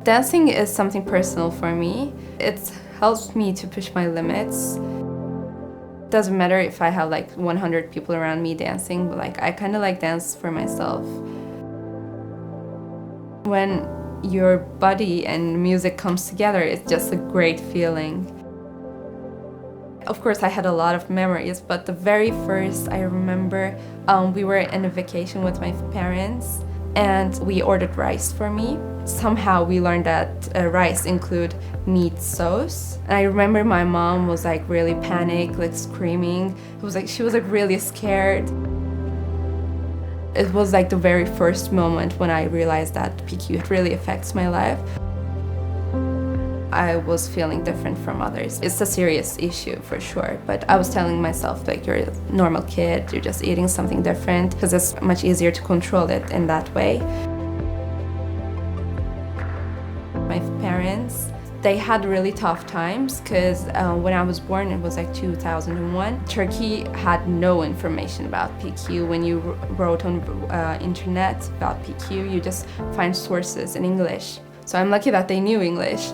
Dancing is something personal for me. It helps me to push my limits. Doesn't matter if I have like 100 people around me dancing, but like I kind of like dance for myself. When your body and music comes together, it's just a great feeling. Of course, I had a lot of memories, but the very first I remember, we were in a vacation with my parents and we ordered rice for me. Somehow we learned that rice include meat sauce. And I remember my mom was like really panicked, like screaming. She was like really scared. It was like the very first moment when I realized that PKU really affects my life. I was feeling different from others. It's a serious issue for sure, but I was telling myself like, you're a normal kid, you're just eating something different, because it's much easier to control it in that way. My parents, they had really tough times because when I was born, it was like 2001. Turkey had no information about PKU. When you wrote on internet about PKU, you just find sources in English. So I'm lucky that they knew English.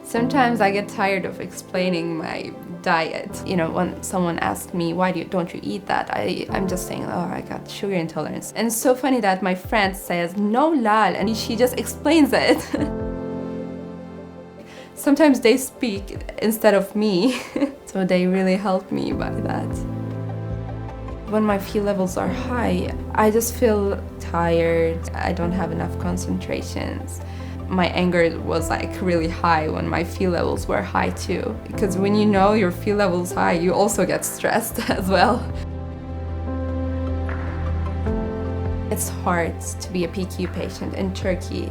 Sometimes I get tired of explaining my diet. You know, when someone asks me, why don't you eat that? I'm just saying, oh, I got sugar intolerance. And it's so funny that my friend says, no lal, and she just explains it. Sometimes they speak instead of me, so they really help me by that. When my Phe levels are high, I just feel tired. I don't have enough concentrations. My anger was like really high when my Phe levels were high too. Because when you know your Phe levels high, you also get stressed as well. It's hard to be a PKU patient in Turkey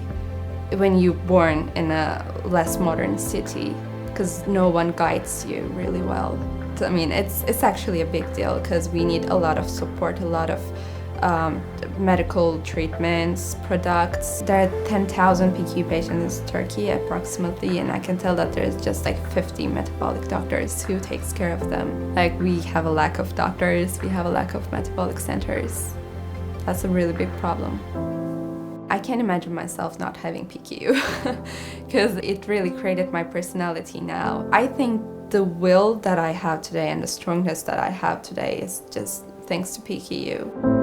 when you're born in a less modern city, because no one guides you really well. I mean, it's actually a big deal because we need a lot of support, a lot of medical treatments, products. There are 10,000 PKU patients in Turkey approximately, and I can tell that there's just like 50 metabolic doctors who takes care of them. Like, we have a lack of doctors, we have a lack of metabolic centers. That's a really big problem. I can't imagine myself not having PKU because it really created my personality now. I think the will that I have today and the strongness that I have today is just thanks to PKU.